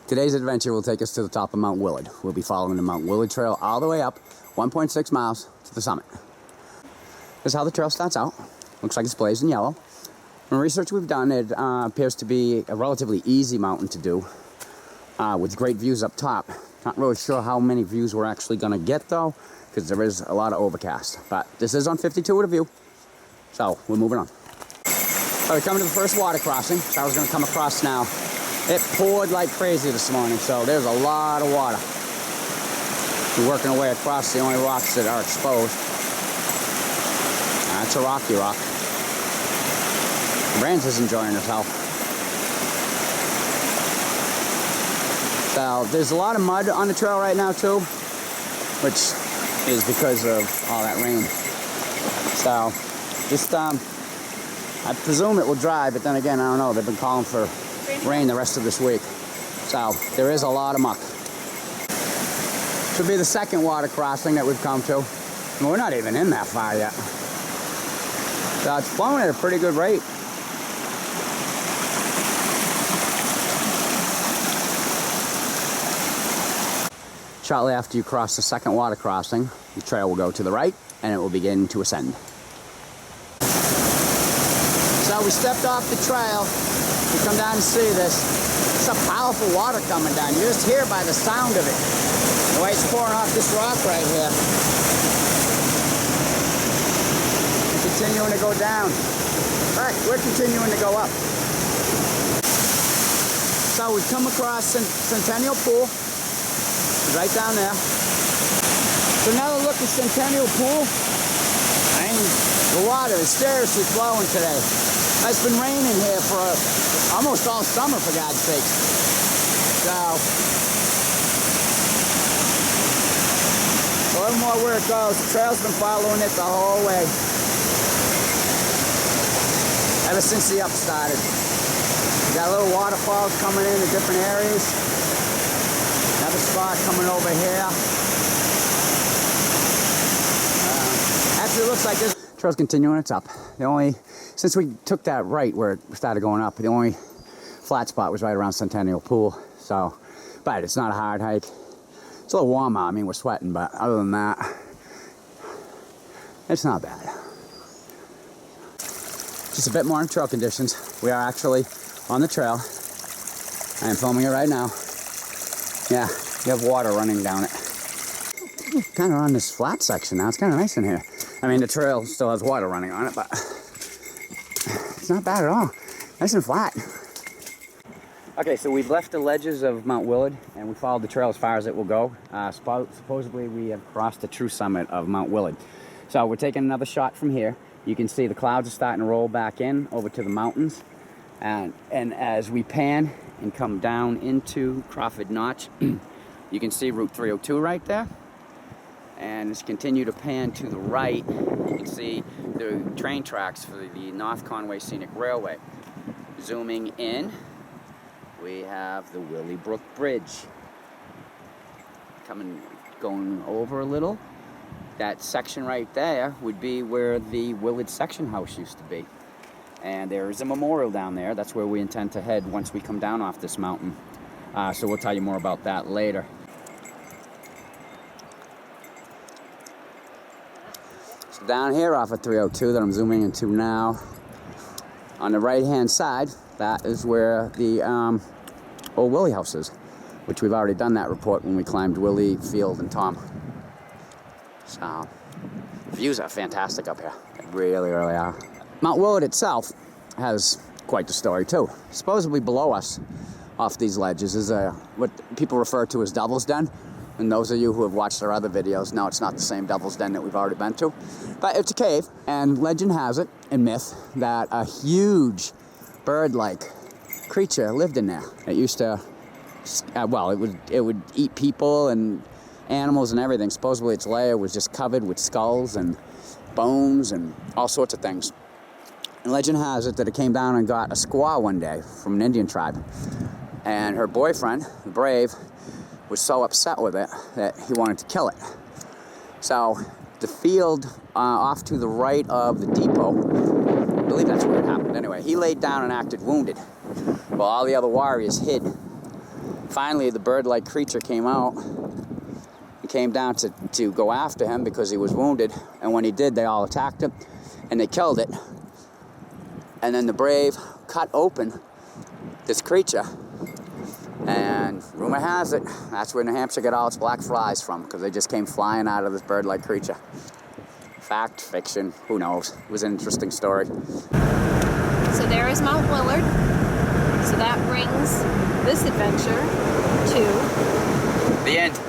Today's adventure will take us to the top of Mount Willard. We'll be following the Mount Willard Trail all the way up, 1.6 miles to the summit. This is how the trail starts out. Looks like it's blazed in yellow. From research we've done, it appears to be a relatively easy mountain to do, with great views up top. Not really sure how many views we're actually going to get though, because there is a lot of overcast. But this is on 52 with a view, so we're moving on. All right, coming to the first water crossing. So I was going to come across now. It poured like crazy this morning, so there's a lot of water. We're working our way across the only rocks that are exposed. That's a rocky rock. Brands is enjoying herself. So there's a lot of mud on the trail right now too, which is because of all that rain. So just I presume it will dry, but then again, I don't know. They've been calling for rain the rest of this week. So there is a lot of muck. This will be the second water crossing that we've come to. And we're not even in that far yet. So it's flowing at a pretty good rate. Shortly after you cross the second water crossing, the trail will go to the right and it will begin to ascend. So we stepped off the trail. You come down and see this. It's a powerful water coming down. You just hear by the sound of it. The way it's pouring off this rock right here. And continuing to go down. All right, we're continuing to go up. So we've come across Centennial Pool. Right down there. So another look at Centennial Pool. I mean, the water is seriously flowing today. It's been raining here for almost all summer, for God's sake. So, a little more where it goes. The trail's been following it the whole way. Ever since the up started. We got little waterfalls coming in different areas. Another spot coming over here. Actually, it looks like this trail's continuing its up. Since we took that right where it started going up, the only flat spot was right around Centennial Pool. So, but it's not a hard hike. It's a little warm out. I mean, we're sweating, but other than that, it's not bad. Just a bit more in trail conditions. We are actually on the trail. I am filming it right now. Yeah, you have water running down it. Kind of on this flat section now. It's kind of nice in here. I mean, the trail still has water running on it, but it's not bad at all. Nice and flat. Okay, so we've left the ledges of Mount Willard, and we followed the trail as far as it will go. Supposedly, we have crossed the true summit of Mount Willard. So we're taking another shot from here. You can see the clouds are starting to roll back in over to the mountains. And as we pan and come down into Crawford Notch, you can see Route 302 right there. And as you continue to pan to the right, you can see the train tracks for the North Conway Scenic Railway. Zooming in, we have the Willybrook Bridge. Going over a little. That section right there would be where the Willard section house used to be. And there is a memorial down there. That's where we intend to head once we come down off this mountain. So we'll tell you more about that later. So down here off of 302 that I'm zooming into now, on the right-hand side, that is where the old Willie house is, which we've already done that report when we climbed Willie, Field, and Tom. So, views are fantastic up here. They really, really are. Mount Willard itself has quite the story too. Supposedly below us, off these ledges, is what people refer to as Devil's Den. And those of you who have watched our other videos know it's not the same Devil's Den that we've already been to. But it's a cave, and legend has it, and myth, that a huge bird-like creature lived in there. It used to, well, it would eat people and animals and everything. Supposedly its lair was just covered with skulls and bones and all sorts of things. And legend has it that it came down and got a squaw one day from an Indian tribe. And her boyfriend, the Brave, was so upset with it that he wanted to kill it. So the field off to the right of the depot, I believe that's where it happened. Anyway, he laid down and acted wounded while all the other warriors hid. Finally, the bird-like creature came out and came down to go after him because he was wounded. And when he did, they all attacked him and they killed it. And then the Brave cut open this creature. And rumor has it, that's where New Hampshire got all its black flies from, because they just came flying out of this bird-like creature. Fact, fiction, who knows? It was an interesting story. So there is Mount Willard. So that brings this adventure to the end.